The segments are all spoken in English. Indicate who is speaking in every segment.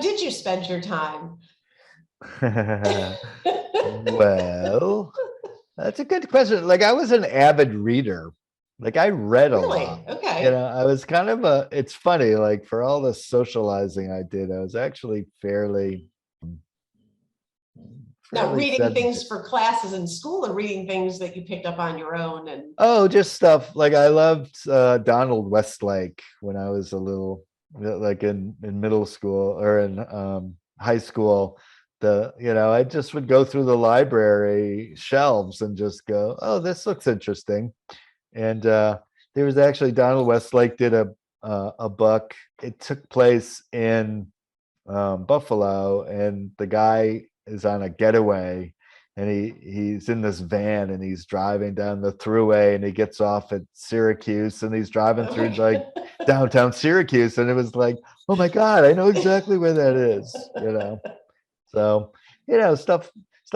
Speaker 1: did you spend your time?
Speaker 2: Well, that's a good question. Like I was an avid reader. Like I read a lot.
Speaker 1: Really? Okay.
Speaker 2: I was kind of it's funny, like for all the socializing I did, I was actually
Speaker 1: Now,
Speaker 2: fairly
Speaker 1: reading
Speaker 2: sedentary.
Speaker 1: things for classes in school or reading things that you picked up on your own and
Speaker 2: Oh, just stuff like I loved Donald Westlake when I was a little like in middle school or in high school. I just would go through the library shelves and just go, oh, this looks interesting. And there was actually Donald Westlake did a book. It took place in Buffalo, and the guy is on a getaway, and he's in this van, and he's driving down the thruway, and he gets off at Syracuse, and he's driving
Speaker 1: oh
Speaker 2: through
Speaker 1: my
Speaker 2: like downtown Syracuse, and it was like, oh my God, I know exactly where that is. So stuff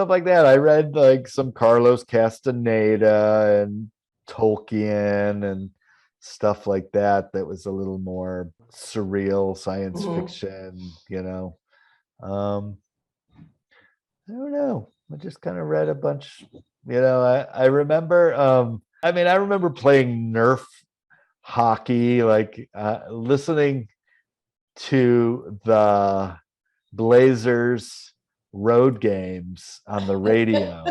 Speaker 2: like that. I read like some Carlos Castaneda and Tolkien and stuff like that was a little more surreal science
Speaker 1: Mhm.
Speaker 2: fiction. um I don't know, I just kind of read a bunch. I remember I remember playing Nerf hockey, like listening to the Blazers road games on the radio,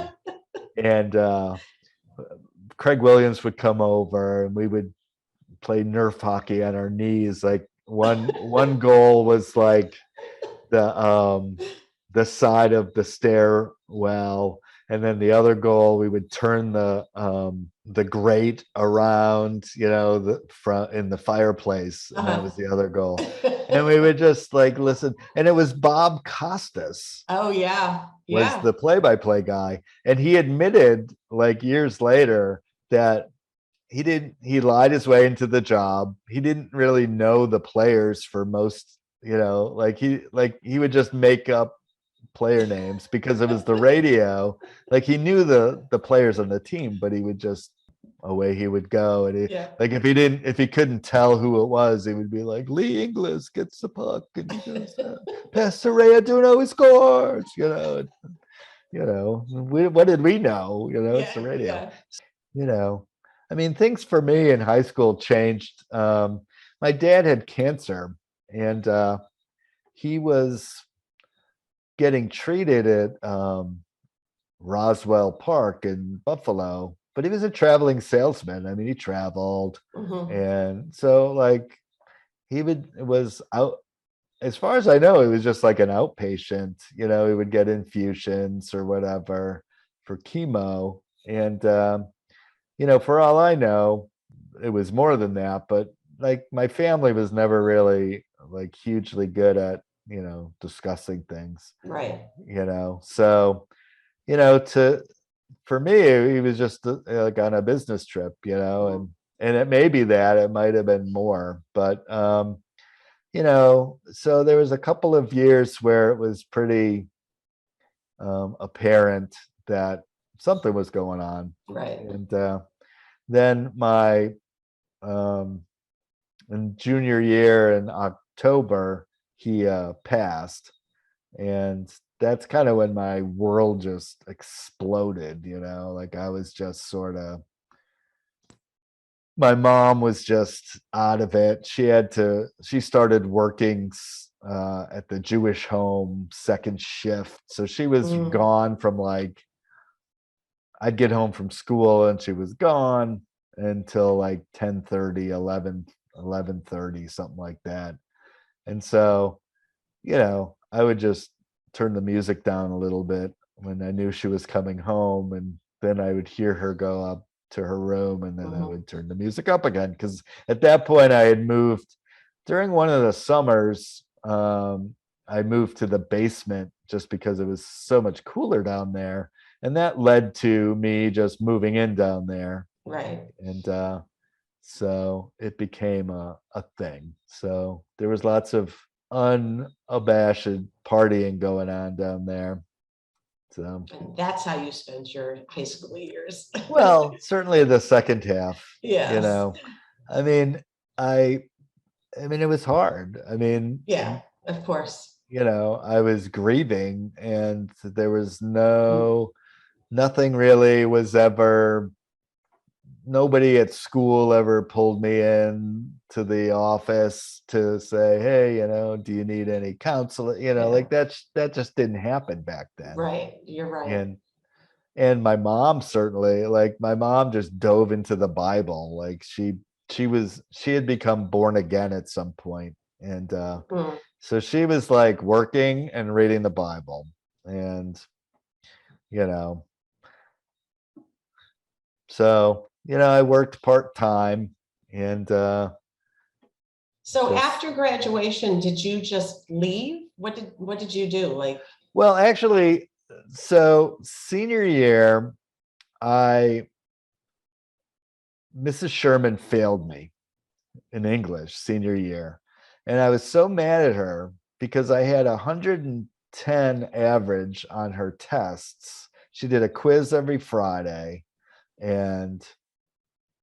Speaker 2: and Craig Williams would come over and we would play Nerf hockey on our knees. Like one goal was like the side of the stairwell, and then the other goal we would turn the grate around, the front in the fireplace, and that
Speaker 1: Uh-huh.
Speaker 2: was the other goal. And we would just like listen, and it was Bob Costas
Speaker 1: Oh yeah.
Speaker 2: was
Speaker 1: Yeah.
Speaker 2: the play-by-play guy, and he admitted like years later that he lied his way into the job. He didn't really know the players for most, he would just make up player names because it was the radio. Like he knew the players on the team, but he would just away he would go. And
Speaker 1: Yeah.
Speaker 2: like if he couldn't tell who it was, he would be like, Lee Inglis gets the puck and he goes, Pastor Ray Aduno, he scores. What did we know? It's the
Speaker 1: Yeah.
Speaker 2: radio.
Speaker 1: Yeah.
Speaker 2: you know things for me in high school changed. My dad had cancer, and he was getting treated at Roswell Park in Buffalo, but he was a traveling salesman. I mean, he traveled,
Speaker 1: Mhm.
Speaker 2: and so like was out. As far as I know, he was just like an outpatient. He would get infusions or whatever for chemo, and for all I know, it was more than that. But like my family was never really like hugely good at discussing things.
Speaker 1: Right.
Speaker 2: So to for me, he was just like on a business trip,
Speaker 1: Mhm.
Speaker 2: and it may be that it might have been more, but so there was a couple of years where it was pretty apparent that something was going on,
Speaker 1: Right.
Speaker 2: and then my um, in junior year in October, he passed, and that's kind of when my world just exploded. Like I was just sort of, my mom was just out of it. She started working at the Jewish home second shift. So she was
Speaker 1: Mhm.
Speaker 2: gone from like, I'd get home from school and she was gone until like 10:30, 11:30, something like that. And so, I would just turn the music down a little bit when I knew she was coming home. And then I would hear her go up to her room, and then I
Speaker 1: Mhm.
Speaker 2: would turn the music up again. Because at that point, I had moved during one of the summers. I moved to the basement just because it was so much cooler down there. And that led to me just moving in down there.
Speaker 1: Right.
Speaker 2: And so it became a thing. So there was lots of unabashed partying going on down there. So,
Speaker 1: And that's how you spent your high school years.
Speaker 2: well, certainly the second half, you
Speaker 1: Yes.
Speaker 2: know. I mean, I I mean it was hard. I mean,
Speaker 1: Yeah, of course.
Speaker 2: I was grieving, and there was
Speaker 1: Mm,
Speaker 2: nothing really was ever, nobody at school ever pulled me in to the office to say, hey, do you need any counseling?
Speaker 1: yeah,
Speaker 2: Like that just didn't happen back then.
Speaker 1: right. You're right.
Speaker 2: And my mom, certainly, like my mom just dove into the Bible. Like she had become born again at some point. And
Speaker 1: Mm.
Speaker 2: so she was like working and reading the Bible. And you know so I worked part-time, and
Speaker 1: So
Speaker 2: just
Speaker 1: after graduation, did you just leave? What did you do? Like,
Speaker 2: well, actually, so senior year, I Mrs. Sherman failed me in English senior year. And I was so mad at her because I had 110 average on her tests. She did a quiz every Friday, and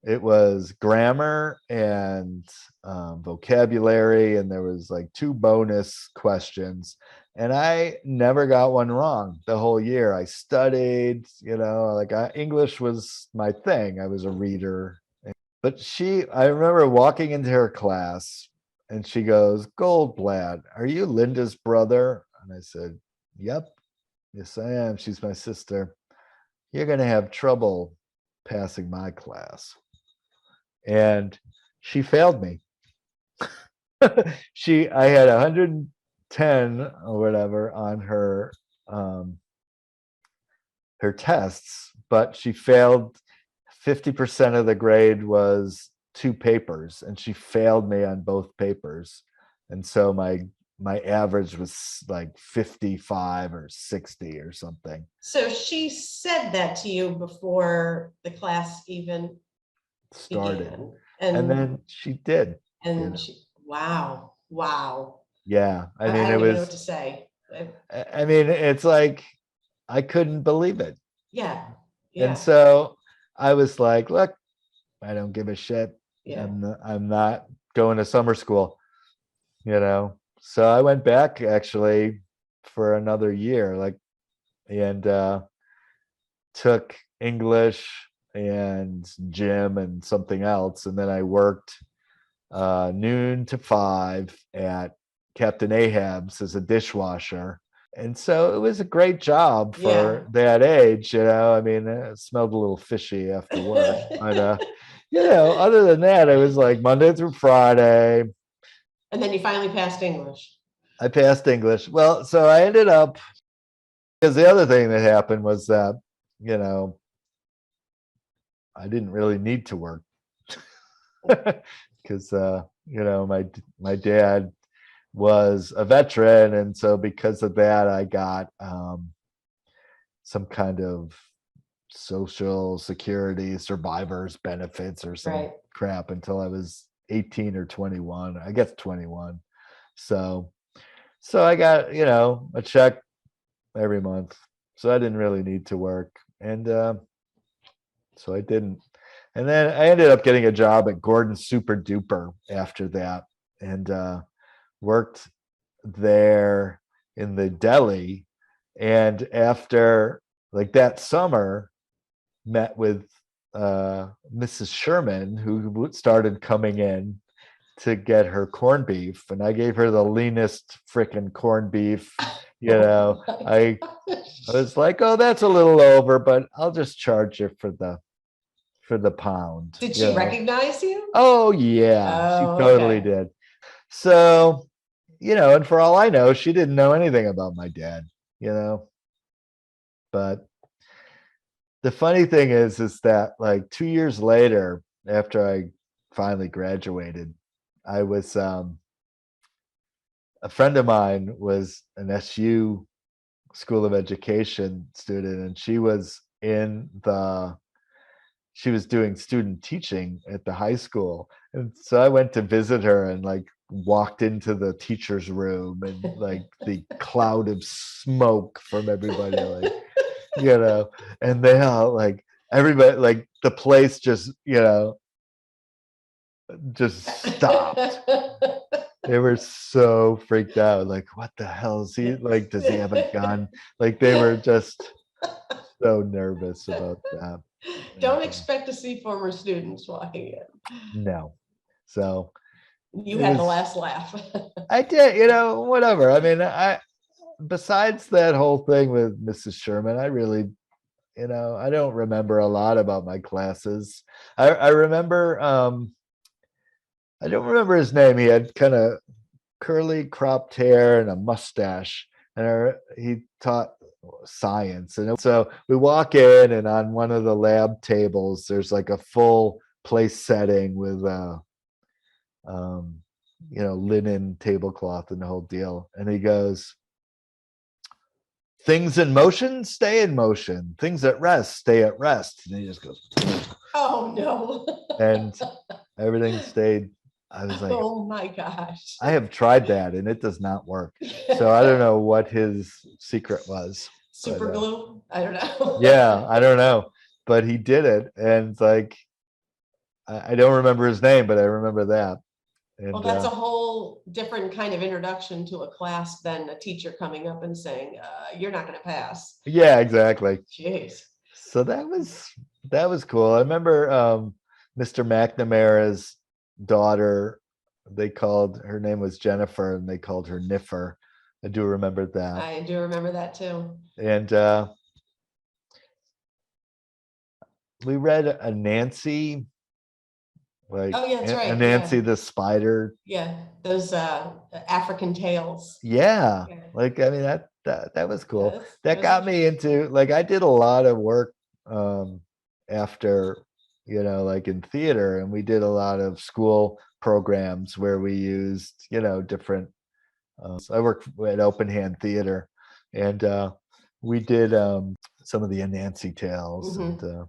Speaker 2: it was grammar and vocabulary, and there was like 2 bonus questions. And I never got one wrong the whole year. I studied, like English was my thing. I was a reader. But I remember walking into her class, and she goes, Goldblatt, are you Linda's brother? And I said, yep, yes, I am. She's my sister. You're going to have trouble passing my class. And she failed me. I had 110 or whatever on um, her tests, but she failed. 50% of the grade was 2 papers, and she failed me on both papers. And so my average was like 55 or 60 or something.
Speaker 1: so she said that to you before the class even
Speaker 2: Started.
Speaker 1: began.
Speaker 2: And
Speaker 1: And
Speaker 2: then she did.
Speaker 1: and she, wow, wow.
Speaker 2: Yeah. I
Speaker 1: I
Speaker 2: mean, it
Speaker 1: don't even know what
Speaker 2: was,
Speaker 1: to say.
Speaker 2: I mean, it's like I couldn't believe it.
Speaker 1: Yeah,
Speaker 2: And
Speaker 1: yeah,
Speaker 2: so I was like, look, I don't give a shit.
Speaker 1: yeah.
Speaker 2: I'm not going to summer school, So I went back actually for another year, like, and took English and gym and something else. And then I worked noon to 5 at Captain Ahab's as a dishwasher. And so it was a great job
Speaker 1: Yeah.
Speaker 2: for that age. I mean, it smelled a little fishy after work, but other than that, it was like Monday through Friday.
Speaker 1: And then you finally passed English.
Speaker 2: I passed English. Well, so I ended up, because the other thing that happened was that, you know, I didn't really need to work because, my dad was a veteran. And so because of that, I got some kind of social security survivors benefits or some
Speaker 1: Right.
Speaker 2: crap until I was 18 or 21, I guess 21. So I got, a check every month. So I didn't really need to work. And so I didn't. And then I ended up getting a job at Gordon Super Duper after that, and worked there in the deli. And after, like, that summer, met with Mrs. Sherman, who started coming in to get her corned beef, and I gave her the leanest freaking corned beef.
Speaker 1: Oh my
Speaker 2: I
Speaker 1: gosh.
Speaker 2: was like, oh, that's a little over, but I'll just charge you for the pound.
Speaker 1: Did she recognize you?
Speaker 2: Oh yeah, she
Speaker 1: Oh,
Speaker 2: totally
Speaker 1: okay.
Speaker 2: did. So, and for all I know, she didn't know anything about my dad, you know. But the funny thing is that like 2 years later, after I finally graduated, I was a friend of mine was an SU School of Education student, and she was doing student teaching at the high school. And so I went to visit her and like walked into the teacher's room, and like the cloud of smoke from everybody, like, and they all like, everybody, like, the place just, just stopped. They were so freaked out. Like, what the hell is he like? Does he have a gun? Like, they were just so nervous about that.
Speaker 1: Don't expect to see former students walking in.
Speaker 2: No. So
Speaker 1: You
Speaker 2: it
Speaker 1: had the
Speaker 2: was,
Speaker 1: last laugh.
Speaker 2: I did, whatever. I mean, besides that whole thing with Mrs. Sherman, I really, I don't remember a lot about my classes. I remember, I don't remember his name. He had kind of curly cropped hair and a mustache, and he taught science. And so we walk in, and on one of the lab tables, there's like a full place setting with linen tablecloth and the whole deal. And he goes, "Things in motion stay in motion. Things at rest stay at rest." And he just goes,
Speaker 1: Oh no.
Speaker 2: and everything stayed. I was like,
Speaker 1: Oh my gosh.
Speaker 2: I have tried that and it does not work. So I don't know what his secret was.
Speaker 1: Super glue? I don't know.
Speaker 2: Yeah, I don't know. But he did it. And like, I don't remember his name, but I remember that. And,
Speaker 1: well, that's a whole different kind of introduction to a class than a teacher coming up and saying, you're not going to pass.
Speaker 2: Yeah, exactly.
Speaker 1: Jeez.
Speaker 2: So that was cool. I remember Mr. McNamara's daughter, her name was Jennifer, and they called her Niffer. I do remember that.
Speaker 1: I do remember that too.
Speaker 2: And we read a Nancy, like,
Speaker 1: oh yeah, that's right.
Speaker 2: A Nancy the spider.
Speaker 1: Yeah, those African tales.
Speaker 2: Yeah, like, I mean, that was cool.
Speaker 1: Yes,
Speaker 2: that got me into, like, I did a lot of work after, like in theater, and we did a lot of school programs where we used, different, I worked at Open Hand Theater, and we did some of the Anansi tales.
Speaker 1: Mm-hmm.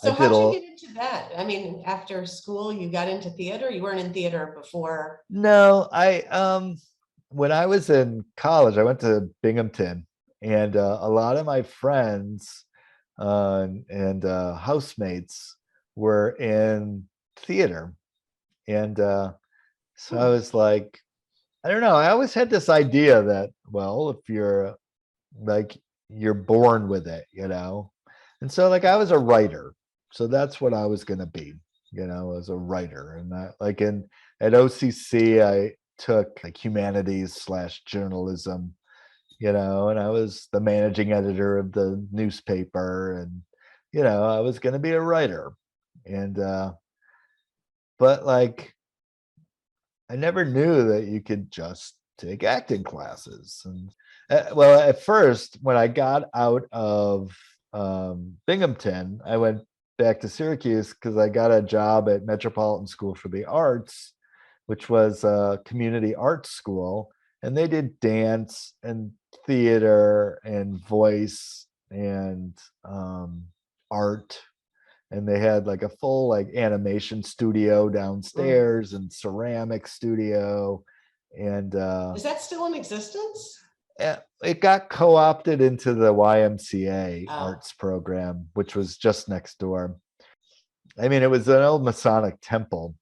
Speaker 2: And
Speaker 1: so how did you get into that? I mean, after school, you got into theater? You weren't in theater before?
Speaker 2: No, when I was in college, I went to Binghamton, and a lot of my friends and housemates were in theater. And so I was like, I don't know, I always had this idea that, well, if you're born with it, and so, like, I was a writer, so that's what I was going to be, as a writer. And at OCC, I took like humanities/journalism, and I was the managing editor of the newspaper, and I was going to be a writer. And but like, I never knew that you could just take acting classes. And well, at first, when I got out of Binghamton, I went back to Syracuse because I got a job at Metropolitan School for the Arts, which was a community arts school, and they did dance and theater and voice and art. And they had like a full like animation studio downstairs and ceramic studio. And
Speaker 1: is that still in existence?
Speaker 2: It got co-opted into the YMCA arts program, which was just next door. I mean, it was an old Masonic temple,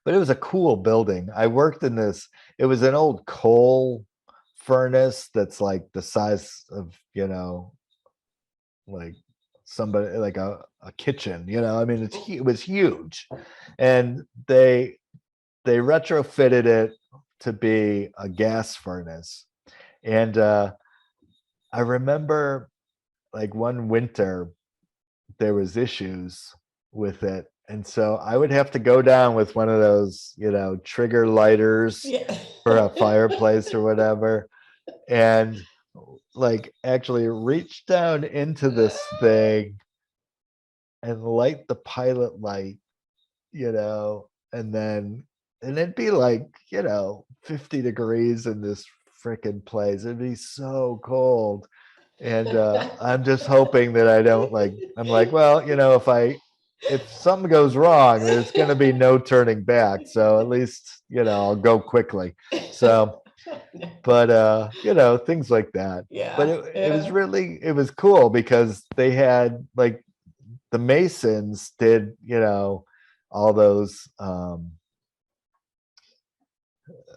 Speaker 2: but it was a cool building. I worked in this, it was an old coal furnace that's like the size of, like somebody, like a kitchen, I mean, it was huge. And they retrofitted it to be a gas furnace. And I remember, like, one winter there was issues with it, and so I would have to go down with one of those, trigger lighters for a fireplace or whatever, and like actually reach down into this thing and light the pilot light, and it'd be like, 50 degrees in this freaking place. It'd be so cold. And I'm just hoping that I don't, like, I'm like, well, if something goes wrong, there's going to be no turning back. So at least, I'll go quickly. So, but, things like that.
Speaker 1: Yeah.
Speaker 2: But it was cool because they had, like, the Masons did, all those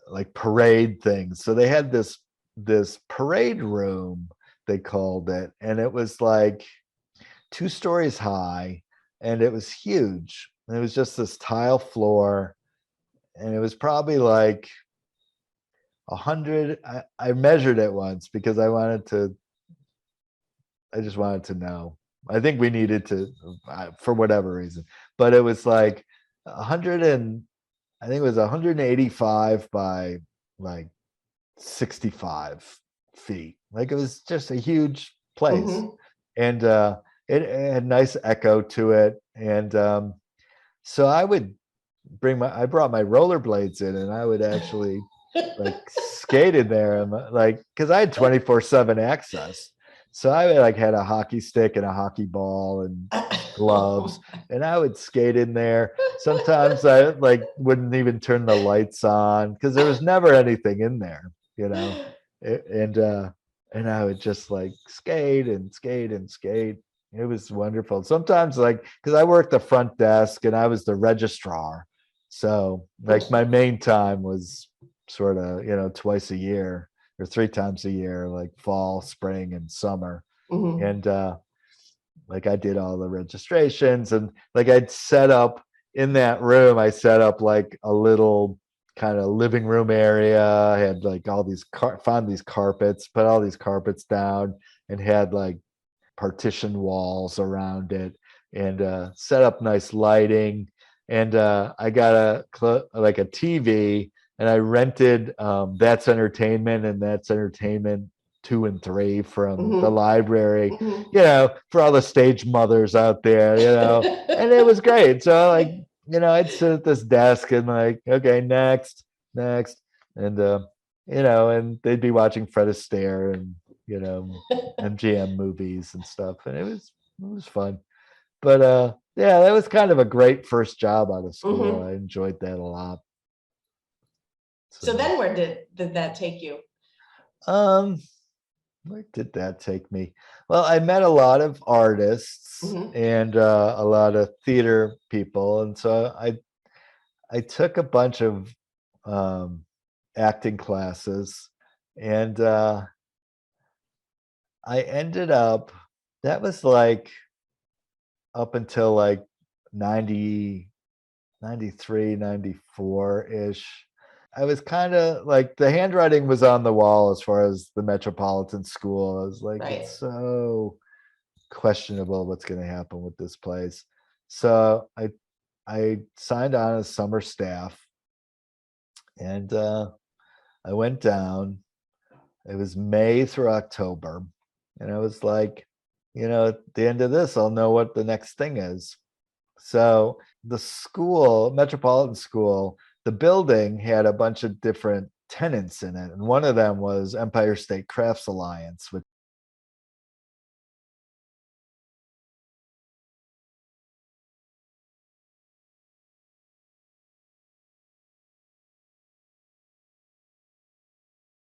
Speaker 2: like parade things. So they had this parade room, they called it, and it was like 2 stories high, and it was huge. And it was just this tile floor, and it was probably like 100. I measured it once because I just wanted to know. I think we needed to, for whatever reason, but it was like 100 and I think it was 185 by like 65 feet. Like it was just a huge place.
Speaker 1: Mhm.
Speaker 2: And it had nice echo to it. And so I brought my rollerblades in, and I would actually like skate in there, and like, because I had 24/7 access. So I like had a hockey stick and a hockey ball and gloves, and I would skate in there. Sometimes I like wouldn't even turn the lights on because there was never anything in there, you know. And I would just like skate and skate and skate. It was wonderful. Sometimes like because I worked the front desk and I was the registrar. So like my main time was sort of, twice a year or 3 times a year, like fall, spring, and summer.
Speaker 1: Mhm.
Speaker 2: And like I did all the registrations, and like I'd set up in that room, I set up like a little kind of living room area. I had like all these found these carpets, put all these carpets down, and had like partition walls around it, and set up nice lighting. And I got like a TV, and I rented That's Entertainment and That's Entertainment 2 and 3 from the
Speaker 1: Mhm.
Speaker 2: library,
Speaker 1: Mhm.
Speaker 2: for all the stage mothers out there, and it was great. So like, I'd sit at this desk and like, okay, next, and and they'd be watching Fred Astaire and MGM movies and stuff, and it was fun. But yeah, that was kind of a great first job out of school.
Speaker 1: Mhm.
Speaker 2: I enjoyed that a lot.
Speaker 1: So
Speaker 2: So
Speaker 1: then where did that take you?
Speaker 2: um where did that take me? Well, I met a lot of artists
Speaker 1: Mhm.
Speaker 2: and a lot of theater people, and so I took a bunch of um acting classes, and I ended up, that was like up until like 90, 93, 94-ish. I was kind of like, the handwriting was on the wall as far as the Metropolitan School. I was like,
Speaker 1: Right.
Speaker 2: it's so questionable what's going to happen with this place. So I signed on as summer staff, and I went down. It was May through October, and I was like, at the end of this, I'll know what the next thing is. So the school, Metropolitan School, the building had a bunch of different tenants in it, and one of them was Empire State Crafts Alliance, which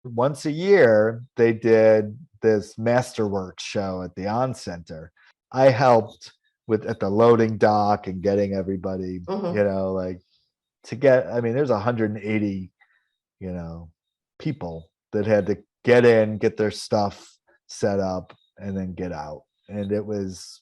Speaker 2: once a year they did this masterwork show at the On Center. I helped with at the loading dock and getting everybody,
Speaker 1: Mhm.
Speaker 2: like to get. I mean, there's 180, you know, people that had to get in, get their stuff set up, and then get out. And it was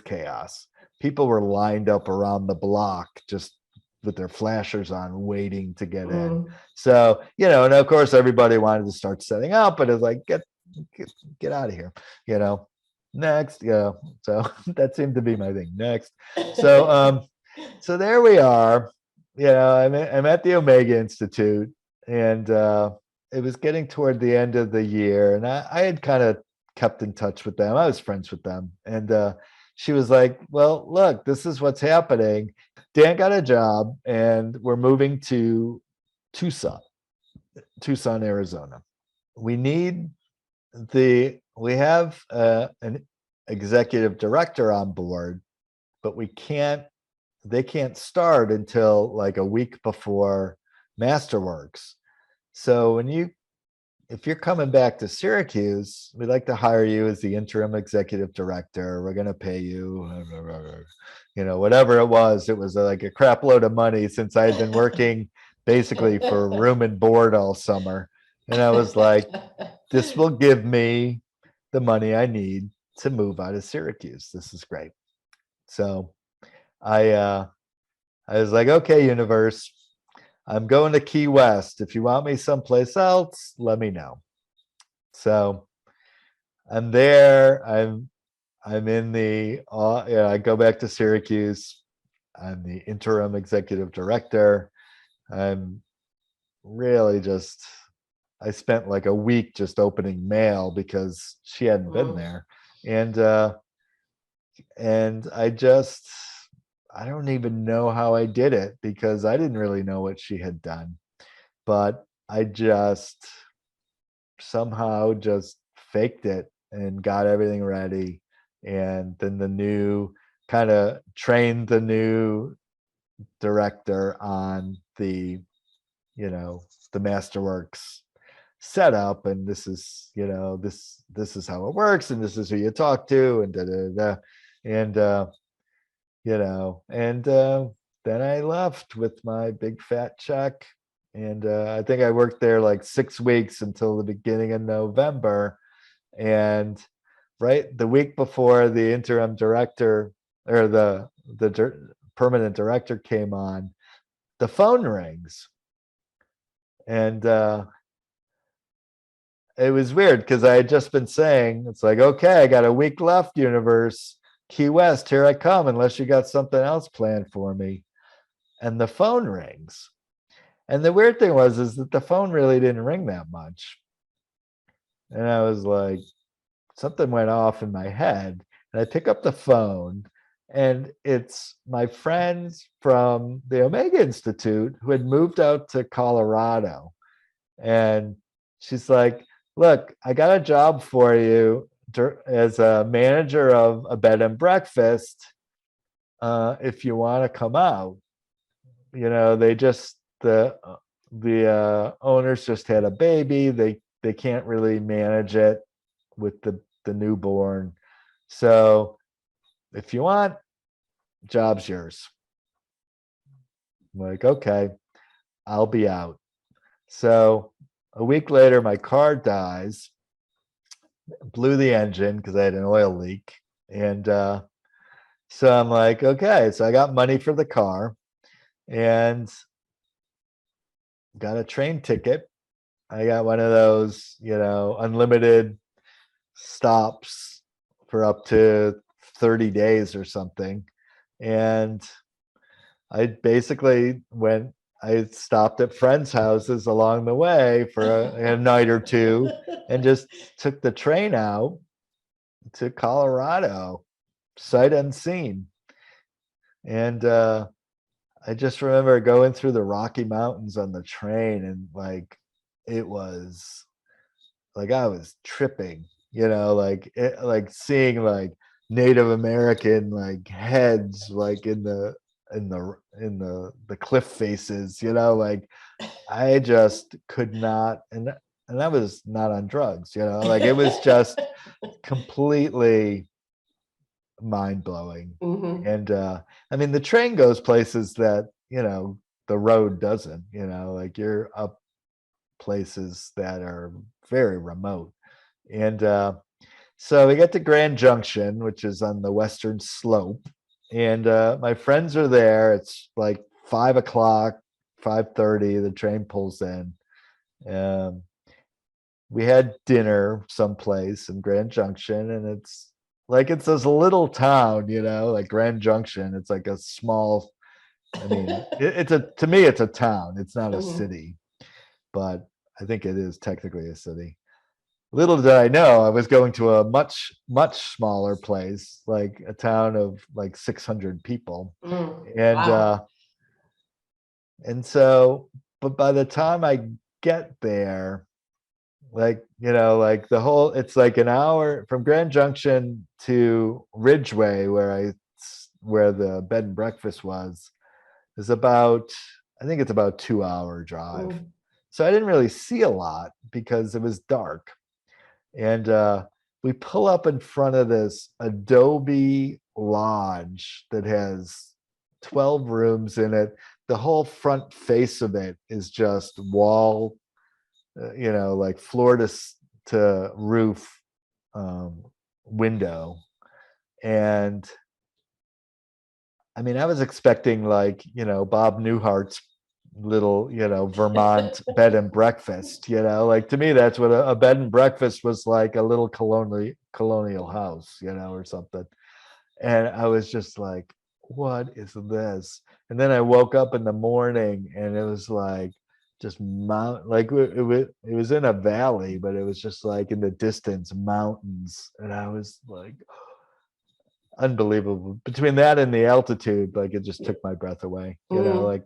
Speaker 2: chaos. People were lined up around the block just with their flashers on, waiting to get in.
Speaker 1: Mhm.
Speaker 2: So, and of course everybody wanted to start setting up, but it's like, get out of here, you know. Next, so that seemed to be my thing. Next. So so there we are. I'm at the Omega Institute, and it was getting toward the end of the year, and I had kind of kept in touch with them. I was friends with them, and she was like, "Well, look, this is what's happening. Dan got a job, and we're moving to Tucson, Arizona. We need we have an executive director on board, but they can't start until like a week before Masterworks. So when you if you're coming back to Syracuse, we'd like to hire you as the interim executive director. We're going to pay you, whatever it was. It was like a crap load of money since I had been working basically for room and board all summer. And I was like, this will give me the money I need to move out of Syracuse. This is great. So I was like, okay, universe, I'm going to Key West. If you want me someplace else, let me know. So I'm there. I'm in the I go back to Syracuse. I'm the interim executive director. I'm really just I spent like a week just opening mail because she hadn't been there. And I don't even know how I did it because I didn't really know what she had done. But I just somehow just faked it and got everything ready. And then the new kind of trained the new director on the Masterworks setup, and this is this is how it works, and this is who you talk to, and da da da, and then I left with my big fat check, and I think I worked there like 6 weeks until the beginning of November, and right the week before the interim director or the permanent director came on, the phone rings, and it was weird because I had just been saying, it's like, okay, I got a week left, universe. Key West, here I come, unless you got something else planned for me. And the phone rings. And the weird thing is that the phone really didn't ring that much. And I was like, something went off in my head. And I pick up the phone, and it's my friends from the Omega Institute who had moved out to Colorado. And she's like, look, I got a job for you as a manager of a bed and breakfast. If you want to come out, they just the owners just had a baby. They can't really manage it with the newborn. So if you want, job's yours. I'm like, okay, I'll be out. So a week later, my car dies, blew the engine because I had an oil leak. And so I'm like, okay, so I got money for the car and got a train ticket. I got one of those, unlimited stops for up to 30 days or something. And I basically I stopped at friends' houses along the way for a night or two and just took the train out to Colorado, sight unseen. And I just remember going through the Rocky Mountains on the train, and like it was like I was tripping, like seeing like Native American like heads like in the cliff faces, like I just could not, and I was not on drugs, like it was just completely mind blowing.
Speaker 1: Mhm.
Speaker 2: And I mean, the train goes places that the road doesn't. Like you're up places that are very remote. And so we get to Grand Junction, which is on the western slope, and my friends are there. It's like 5 o'clock, 5:30. The train pulls in. Um, we had dinner someplace in Grand Junction, and it's this little town, like Grand Junction. It's like a small. I mean, to me, it's a town. It's not a
Speaker 1: Mhm.
Speaker 2: city, but I think it is technically a city. Little did I know I was going to a much, much smaller place, like a town of like 600 people. And
Speaker 1: Wow.
Speaker 2: so, but by the time I get there, like the whole, it's like an hour from Grand Junction to Ridgeway, where the bed and breakfast was, is about, I think it's about 2 hour drive.
Speaker 1: Mm.
Speaker 2: So I didn't really see a lot because it was dark. And we pull up in front of this adobe lodge that has 12 rooms in it. The whole front face of it is just wall, like floor to roof window. And I mean, I was expecting like, Bob Newhart's little, Vermont bed and breakfast, like to me, that's what a bed and breakfast was, like a little colonial house, or something. And I was just like, what is this? And then I woke up in the morning and it was like just like it was in a valley, but it was just like in the distance mountains. And I was like, unbelievable. Between that and the altitude, like it just took my breath away,
Speaker 1: Mhm.
Speaker 2: like